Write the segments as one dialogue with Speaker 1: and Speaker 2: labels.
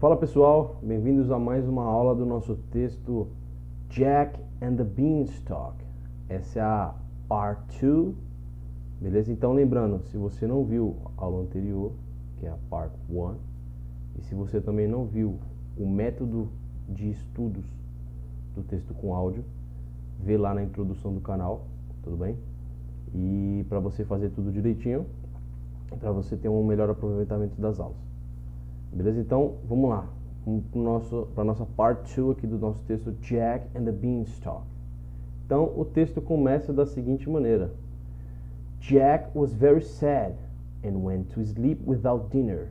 Speaker 1: Fala pessoal, bem-vindos a mais uma aula do nosso texto Jack and the Beanstalk. Essa é a Part 2, beleza? Então lembrando, se você não viu a aula anterior, que é a Part 1, e se você também não viu o método de estudos do texto com áudio, vê lá na introdução do canal, tudo bem? E para você fazer tudo direitinho, para você ter um melhor aproveitamento das aulas. Beleza? Então, vamos lá. Para a nossa part 2 aqui do nosso texto, Jack and the Beanstalk. Então, o texto começa da seguinte maneira. Jack was very sad and went to sleep without dinner.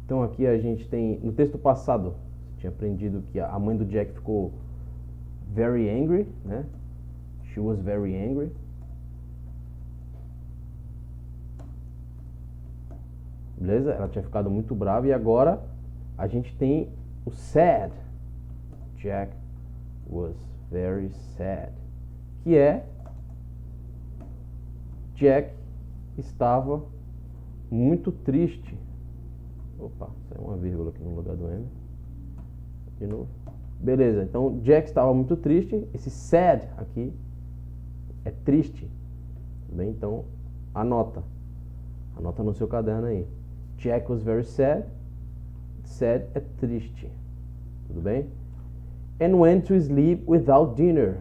Speaker 1: Então, aqui a gente tem, no texto passado, você tinha aprendido que a mãe do Jack ficou very angry, né? She was very angry. Beleza? Ela tinha ficado muito brava e agora a gente tem o sad. Jack was very sad. Que é Jack estava muito triste. Opa, saiu uma vírgula aqui no lugar do M. De novo. Beleza, então Jack estava muito triste. Esse sad aqui é triste. Tudo bem? Então anota no seu caderno aí. Jack was very sad. Sad é triste. Tudo bem? And went to sleep without dinner.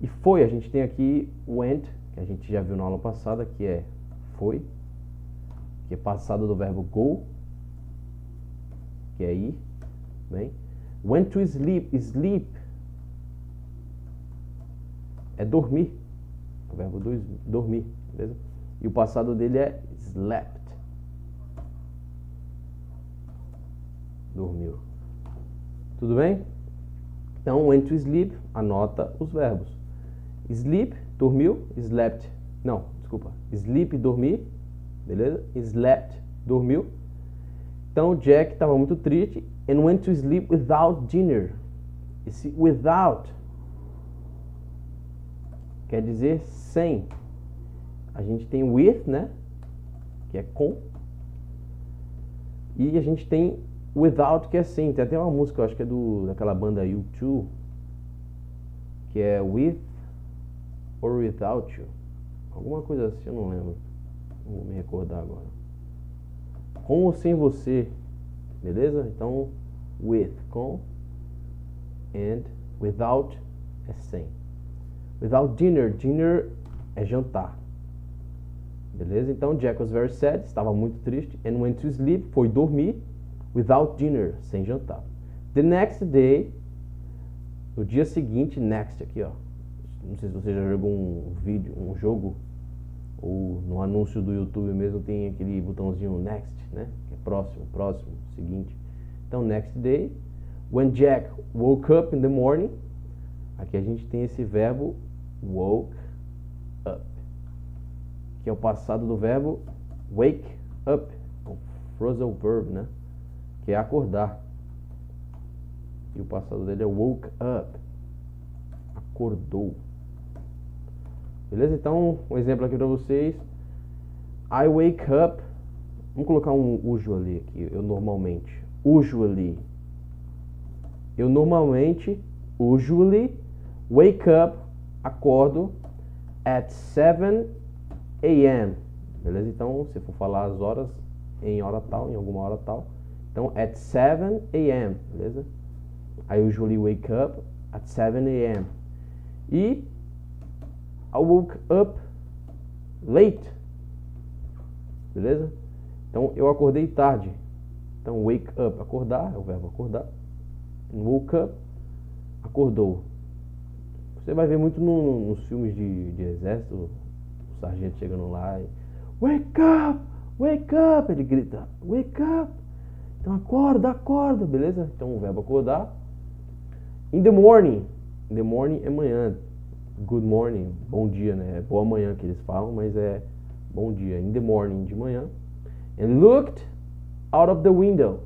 Speaker 1: E foi, a gente tem aqui went, que a gente já viu na aula passada, que é foi, que é passado do verbo go, que é ir. Bem? Went to sleep. Sleep é dormir. O verbo dormir, beleza? E o passado dele é slept. Dormiu. Tudo bem? Então, went to sleep, anota os verbos. Sleep, dormiu. Slept, não, desculpa. Sleep, dormir. Beleza? Slept, dormiu. Então, Jack estava muito triste. And went to sleep without dinner. Esse without quer dizer sem. A gente tem with, né? Que é com. E a gente tem without, que é sem. Tem até uma música, eu acho que é daquela banda U2, que é with or without you. Alguma coisa assim, eu não lembro. Não vou me recordar agora. Com ou sem você. Beleza? Então, with, com. And without é sem. Without dinner. Dinner é jantar. Beleza? Então, Jack was very sad, estava muito triste. And went to sleep, foi dormir. Without dinner, sem jantar. The next day, no dia seguinte, next aqui, ó. Não sei se você já jogou um jogo, ou no anúncio do YouTube mesmo tem aquele botãozinho next, né? Que é próximo, seguinte. Então, next day, when Jack woke up in the morning, aqui a gente tem esse verbo woke up, que é o passado do verbo wake up, um phrasal verb, né? Que é acordar. E o passado dele é woke up. Acordou. Beleza? Então, um exemplo aqui para vocês. I wake up. Vamos colocar um usually aqui. Eu normalmente. Usually, wake up, acordo, at 7 a.m. Beleza? Então, se for falar as horas, em hora tal, em alguma hora tal. Então, at 7 a.m., beleza? I usually wake up at 7 a.m. E I woke up late, beleza? Então, eu acordei tarde. Então, wake up, acordar, é o verbo acordar. And woke up, acordou. Você vai ver muito nos filmes de exército, o sargento chegando lá e wake up, ele grita, wake up. Então acorda, beleza? Então o verbo acordar. In the morning é manhã. Good morning, bom dia, né? É boa manhã que eles falam, mas é bom dia. In the morning, de manhã. And looked out of the window.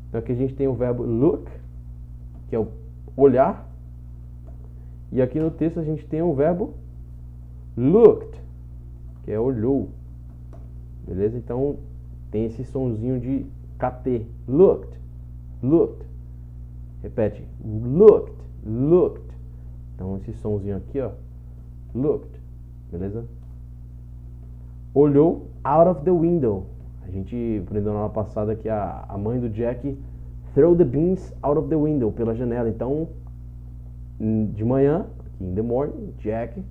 Speaker 1: Então aqui a gente tem o verbo look, que é o olhar. E aqui no texto a gente tem o verbo looked, que é olhou. Beleza? Então tem esse sonzinho de KT, looked. looked. Repete, looked, looked. Então esse somzinho aqui, ó, looked, beleza? Olhou out of the window. A gente aprendeu na aula passada que a mãe do Jack throw the beans out of the window, pela janela. Então, de manhã, aqui in the morning, Jack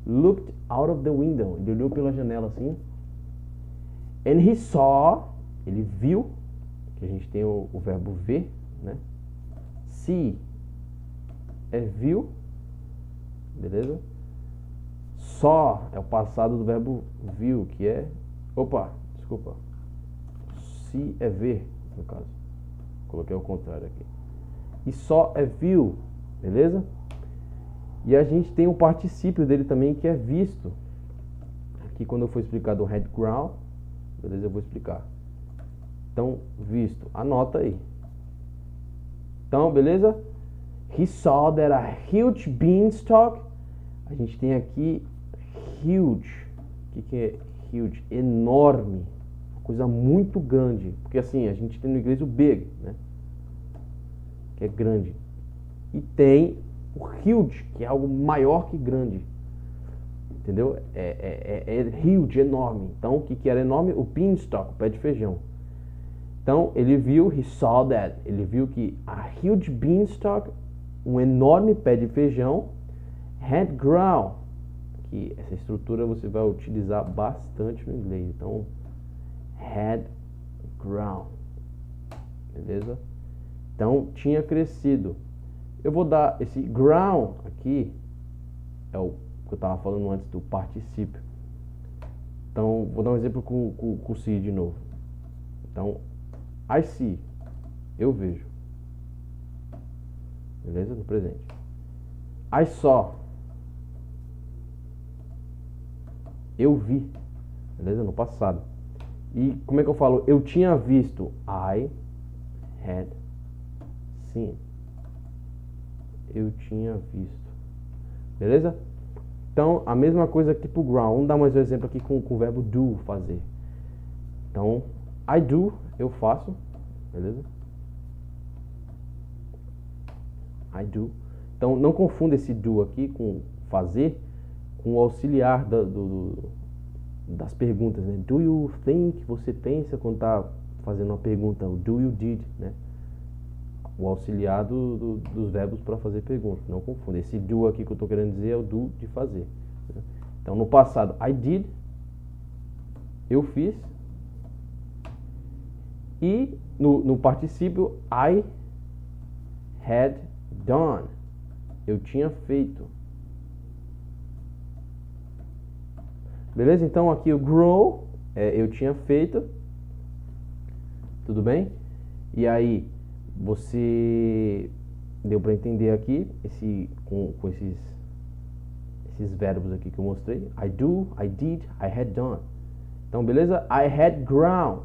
Speaker 1: looked out of the window. Ele olhou pela janela assim. And he saw, ele viu, que a gente tem o verbo ver, né? See é viu, beleza? Saw é o passado do verbo viu, que é... Opa, desculpa. See é ver, no caso. Coloquei ao contrário aqui. E saw é viu, beleza? E a gente tem o particípio dele também, que é visto. Aqui quando eu for explicar do had ground, beleza? Eu vou explicar. Então, visto. Anota aí. Então, beleza? He saw that a huge beanstalk. A gente tem aqui huge. O que é huge? Enorme. Uma coisa muito grande. Porque assim, a gente tem no inglês o big, né? Que é grande. E tem o huge, que é algo maior que grande. Entendeu? É huge, enorme. Então, o que era enorme? O beanstalk, o pé de feijão. Então, ele viu, he saw that. Ele viu que a huge beanstalk, um enorme pé de feijão, had ground. Que essa estrutura você vai utilizar bastante no inglês. Então, had ground. Beleza? Então, tinha crescido. Eu vou dar esse ground aqui, é o que eu estava falando antes do particípio. Então, vou dar um exemplo com see de novo. Então, I see, eu vejo. Beleza? No presente. I saw, eu vi. Beleza? No passado. E como é que eu falo? Eu tinha visto. I had seen. Eu tinha visto. Beleza? Então, a mesma coisa aqui pro ground. Vamos dar mais um exemplo aqui com o verbo do, fazer. Então, I do, eu faço. Beleza? I do. Então, não confunda esse do aqui com fazer com o auxiliar das perguntas, né? Do you think, você pensa quando tá fazendo uma pergunta. O do you did, né? O auxiliar dos verbos para fazer pergunta. Não confunda. Esse do aqui que eu estou querendo dizer é o do de fazer. Então, no passado, I did. Eu fiz. E no particípio, I had done. Eu tinha feito. Beleza? Então, aqui o grow, eu tinha feito. Tudo bem? E aí... Você deu para entender aqui com esses verbos aqui que eu mostrei. I do, I did, I had done. Então, beleza? I had ground.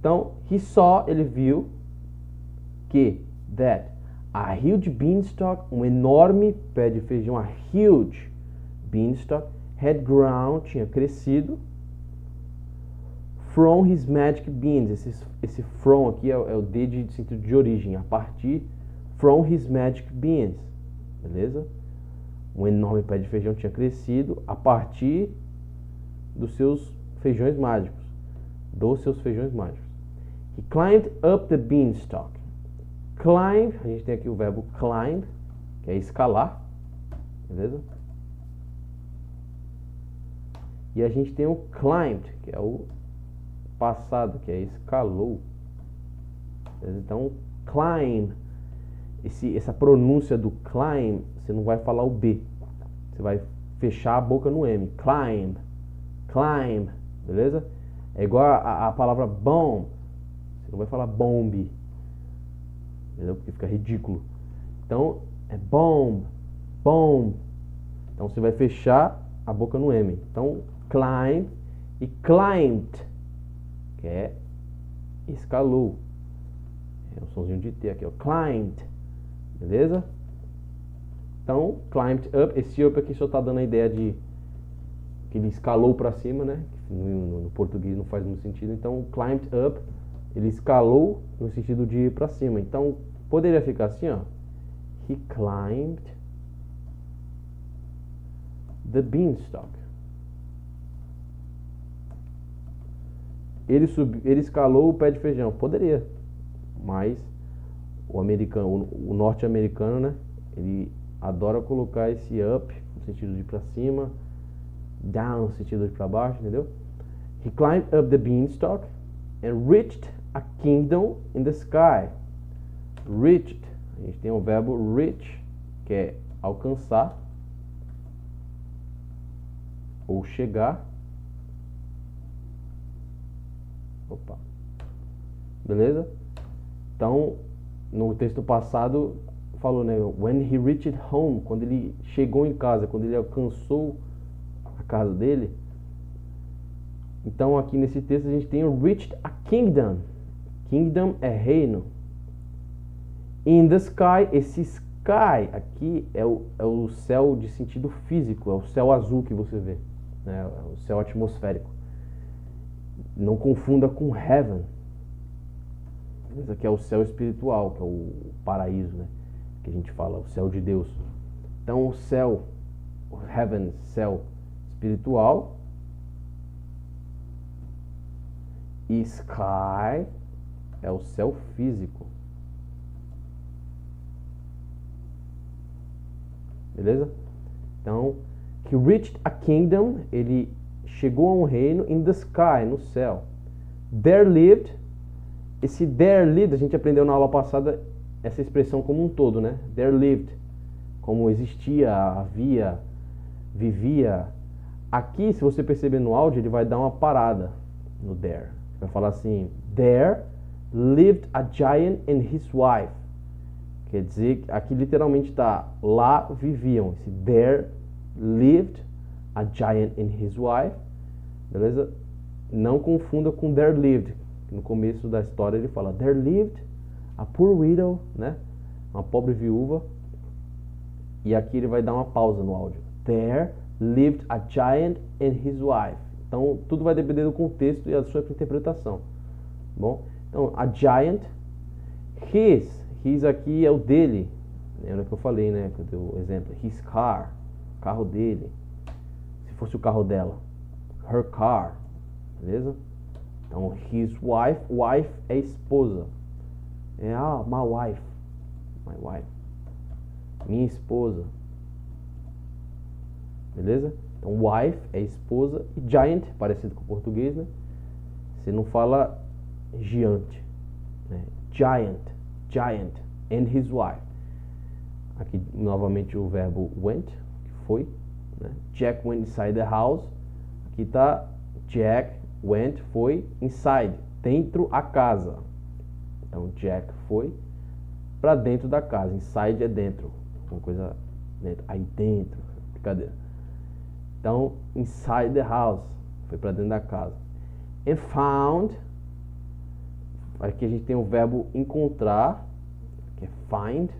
Speaker 1: Então, he saw, ele viu que that a huge beanstalk, um enorme pé de feijão, a huge beanstalk had ground, tinha crescido. From his magic beans. Esse from aqui é o D de sentido de origem. A partir from his magic beans. Beleza? Um enorme pé de feijão tinha crescido a partir dos seus feijões mágicos. Dos seus feijões mágicos. He climbed up the beanstalk. Climb, a gente tem aqui o verbo climb, que é escalar. Beleza? E a gente tem o climbed, que é o passado, que é escalou. Então, climb, essa pronúncia do climb, você não vai falar o B, você vai fechar a boca no M. Climb, climb, beleza? É igual a palavra bomb, você não vai falar bomb, entendeu? Porque fica ridículo. Então, é bomb, bomb. Então, você vai fechar a boca no M. Então, climb e climbed, que é escalou. É um somzinho de T aqui, ó. Climbed. Beleza? Então, climbed up. Esse up aqui só tá dando a ideia de que ele escalou para cima, né? No português não faz muito sentido. Então, climbed up Ele escalou no sentido de ir para cima. Então, poderia ficar assim, ó. He climbed the beanstalk. Ele escalou o pé de feijão. Poderia. Mas o norte-americano, né? Ele adora colocar esse up no sentido de ir para cima, down no sentido de ir para baixo, entendeu? He climbed up the beanstalk and reached a kingdom in the sky. Reached. A gente tem o verbo reach, que é alcançar ou chegar. Opa. Beleza? Então, no texto passado falou, né? When he reached home, quando ele chegou em casa, quando ele alcançou a casa dele. Então, aqui nesse texto a gente tem o reached a kingdom. Kingdom é reino. In the sky, esse sky aqui é o céu de sentido físico, é o céu azul que você vê, né? É o céu atmosférico. Não confunda com heaven. Esse aqui é o céu espiritual, que é o paraíso, né? Que a gente fala, o céu de Deus. Então o céu, o heaven, céu espiritual, e sky é o céu físico. Beleza? Então, he reached a kingdom, ele chegou a um reino in the sky, no céu. There lived, esse there lived, a gente aprendeu na aula passada essa expressão como um todo, né? There lived, como existia, havia, vivia. Aqui, se você perceber no áudio, ele vai dar uma parada no there. Vai falar assim, there lived a giant and his wife. Quer dizer, aqui literalmente está, lá viviam. Esse there lived a giant and his wife. Beleza? Não confunda com there lived. No começo da história ele fala, there lived a poor widow, né? Uma pobre viúva. E aqui ele vai dar uma pausa no áudio. There lived a giant and his wife. Então, tudo vai depender do contexto e da sua interpretação. Bom? Então, a giant, his aqui é o dele. Lembra que eu falei, né? Que eu dei o exemplo. His car, carro dele. Se fosse o carro dela. Her car. Beleza? Então, his wife é esposa. É, my wife. My wife. Minha esposa. Beleza? Então, wife é esposa. E giant, parecido com o português, né? Você não fala gigante. Né? Giant. And his wife. Aqui, novamente, o verbo went, que foi. Né? Jack went inside the house. Aqui está Jack went, foi, inside, dentro a casa. Então, Jack foi para dentro da casa. Inside é dentro. Uma coisa dentro. Aí dentro. Brincadeira. Então, inside the house. Foi para dentro da casa. And found. Aqui a gente tem o verbo encontrar, que é find.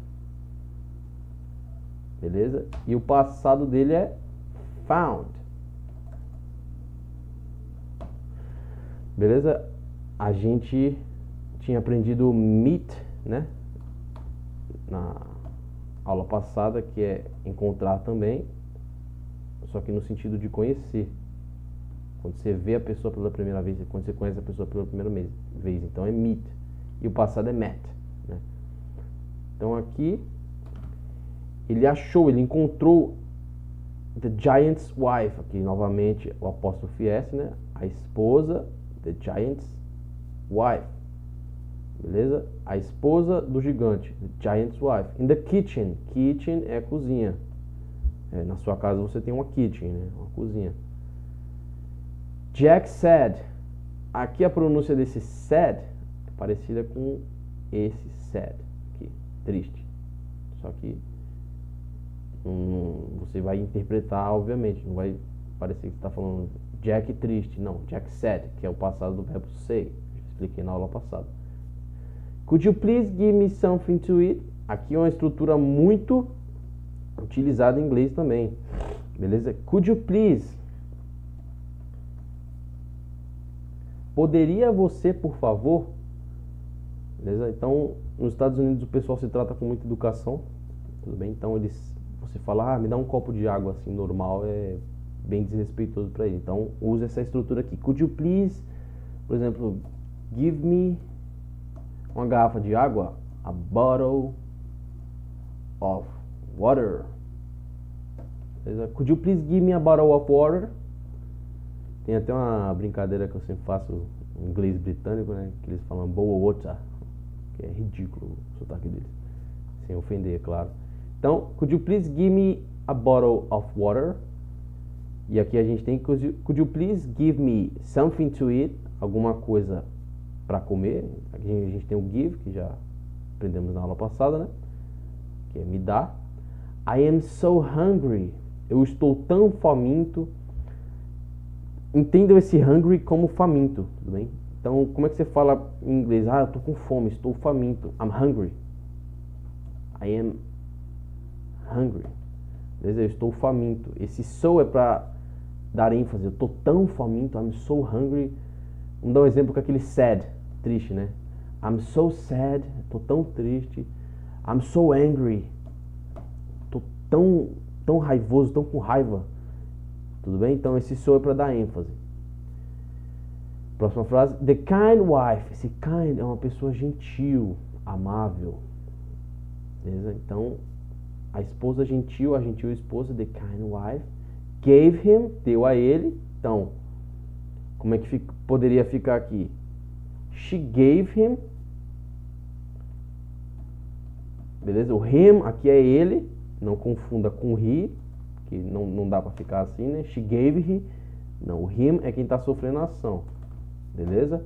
Speaker 1: Beleza? E o passado dele é found. Beleza? A gente tinha aprendido meet, né? Na aula passada, que é encontrar também, só que no sentido de conhecer. Quando você vê a pessoa pela primeira vez, quando você conhece a pessoa pela primeira vez, então é meet. E o passado é met, né? Então aqui ele achou, ele encontrou the giant's wife, aqui novamente o apóstrofe S, né? A esposa, the giant's wife. Beleza? A esposa do gigante, the giant's wife. In the kitchen, kitchen é cozinha. Na sua casa você tem uma kitchen, né? Uma cozinha. Jack said. Aqui a pronúncia desse said é parecida com esse sad aqui, triste. Só que você vai interpretar, obviamente, não vai parecer que você está falando Jack triste, não, Jack said, que é o passado do verbo say. Expliquei na aula passada. Could you please give me something to eat? Aqui é uma estrutura muito utilizada em inglês também. Beleza? Could you please? Poderia você, por favor? beleza? Então, nos Estados Unidos o pessoal se trata com muita educação, tudo bem? Então, você fala, me dá um copo de água assim normal, é bem desrespeitoso para ele. Então, use essa estrutura aqui. Could you please, por exemplo, give me uma garrafa de água? A bottle of water. Beleza? Could you please give me a bottle of water? Tem até uma brincadeira que eu sempre faço em inglês britânico, né? Que eles falam bowl of water, que é ridículo o sotaque deles, sem ofender, é claro. Então, could you please give me a bottle of water? E aqui a gente tem could you please give me something to eat? Alguma coisa para comer. Aqui a gente tem o give, que já aprendemos na aula passada, né? Que é me dar. I am so hungry. Eu estou tão faminto. Entendam esse hungry como faminto, tudo bem? Então, como é que você fala em inglês? Eu tô com fome, estou faminto. I'm hungry. I am hungry. Beleza? Eu estou faminto. Esse so é para dar ênfase. Eu tô tão faminto. I'm so hungry. Vamos dar um exemplo com aquele sad, triste, né? I'm so sad. Tô tão triste. I'm so angry. Tô tão raivoso, tão com raiva. Tudo bem? Então esse so é para dar ênfase. Próxima frase. The kind wife. Esse kind é uma pessoa gentil, amável. Beleza? Então, a esposa gentil, a gentil esposa, the kind wife, gave him, deu a ele. Então, como é que poderia ficar aqui? She gave him. Beleza? O him aqui é ele. Não confunda com he, que não dá para ficar assim, né? She gave he. Não, o him é quem está sofrendo a ação. Beleza?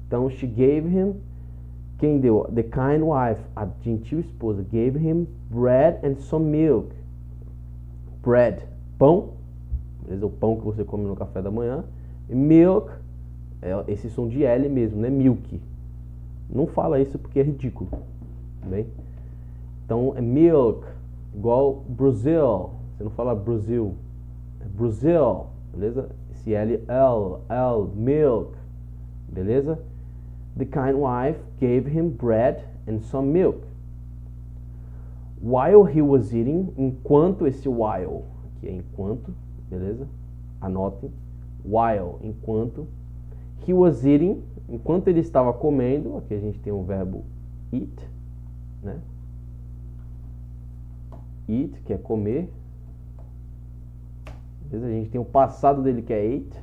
Speaker 1: Então, she gave him. Quem deu? The kind wife, a gentil esposa, gave him bread and some milk. Bread, pão. Beleza? O pão que você come no café da manhã. E milk, é esse som de L mesmo, né? Milk. Não fala isso porque é ridículo. Bem? Então, é milk. Igual Brazil. Você não fala Brasil. É Brazil. Beleza? Esse L, milk. Beleza? The kind wife gave him bread and some milk. While he was eating, enquanto esse while, aqui é enquanto, beleza? Anotem. While, enquanto. He was eating, enquanto ele estava comendo, aqui a gente tem o verbo eat, né? Eat, que é comer. Beleza? A gente tem o passado dele que é ate,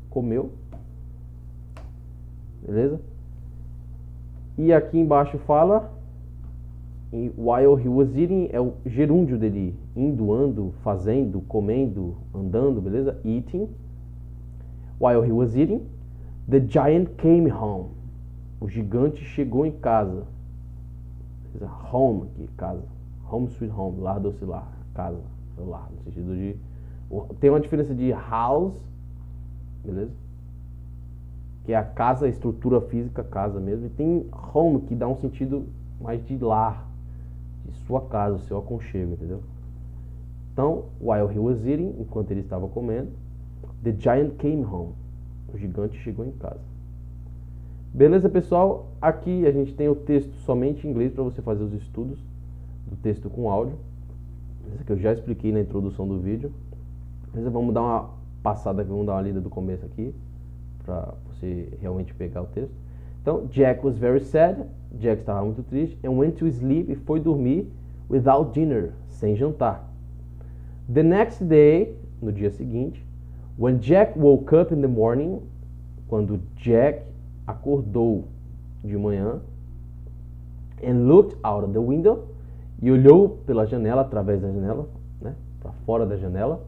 Speaker 1: comeu. Beleza? E aqui embaixo fala while he was eating, é o gerúndio dele, indo, ando, fazendo, comendo, andando, beleza? Eating. While he was eating, the giant came home. O gigante chegou em casa. Home, aqui, casa. Home sweet home, lar doce lar, casa, lar, no sentido de... Tem uma diferença de house, beleza? Que é a casa, a estrutura física, casa mesmo. E tem home, que dá um sentido mais de lar, de sua casa, o seu aconchego, entendeu? Então, while he was eating, enquanto ele estava comendo, the giant came home. O gigante chegou em casa. Beleza, pessoal? Aqui a gente tem o texto somente em inglês para você fazer os estudos do texto com áudio. Isso que eu já expliquei na introdução do vídeo. Beleza? Vamos dar uma passada aqui, vamos dar uma lida do começo aqui, para você realmente pegar o texto. Então, Jack was very sad. Jack estava muito triste. And went to sleep, e foi dormir without dinner, sem jantar. The next day, no dia seguinte, when Jack woke up in the morning, quando Jack acordou de manhã, and looked out of the window, e olhou pela janela, através da janela, né, para fora da janela,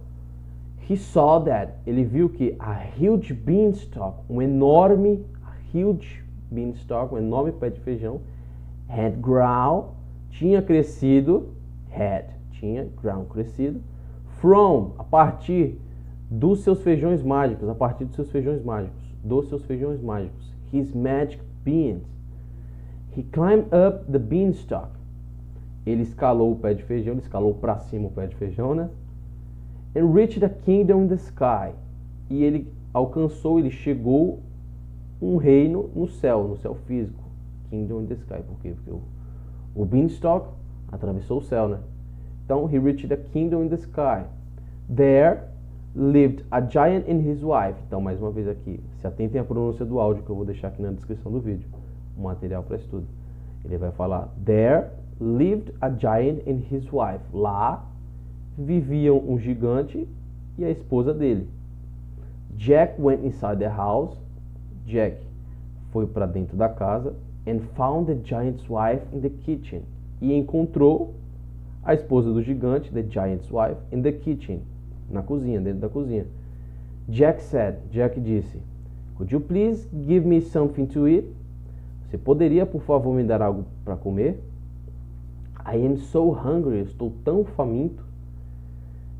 Speaker 1: he saw that, ele viu que a huge beanstalk, um enorme pé de feijão, had grown, tinha crescido, tinha grown, crescido, from, a partir dos seus feijões mágicos, his magic beans. He climbed up the beanstalk. Ele escalou o pé de feijão, ele escalou para cima o pé de feijão, né? And reached a kingdom in the sky. E ele alcançou, ele chegou um reino no céu físico. kingdom in the sky. Por quê? Porque o beanstalk atravessou o céu, né? Então, he reached a kingdom in the sky. There lived a giant and his wife. Então, mais uma vez aqui, se atentem à pronúncia do áudio que eu vou deixar aqui na descrição do vídeo. O material para estudo. Ele vai falar, there lived a giant and his wife. Lá viviam um gigante e a esposa dele. Jack went inside the house. Jack foi para dentro da casa and found the giant's wife in the kitchen. E encontrou a esposa do gigante, the giant's wife, in the kitchen, na cozinha, dentro da cozinha. Jack disse, could you please give me something to eat? Você poderia, por favor, me dar algo para comer? I am so hungry, estou tão faminto.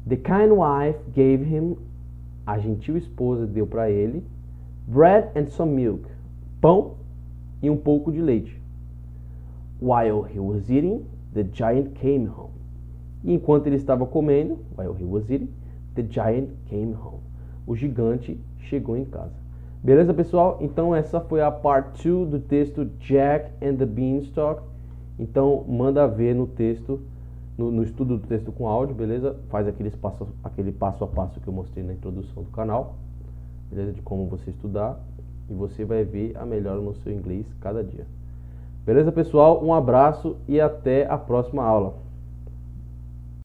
Speaker 1: The kind wife gave him, a gentil esposa deu para ele, bread and some milk, pão e um pouco de leite. While he was eating, the giant came home. E enquanto ele estava comendo, while he was eating, the giant came home. O gigante chegou em casa. Beleza, pessoal? Então essa foi a part 2 do texto Jack and the Beanstalk. Então manda ver no texto, no estudo do texto com áudio, beleza? Faz aquele passo a passo que eu mostrei na introdução do canal, beleza? De como você estudar, e você vai ver a melhora no seu inglês cada dia. Beleza, pessoal? Um abraço e até a próxima aula.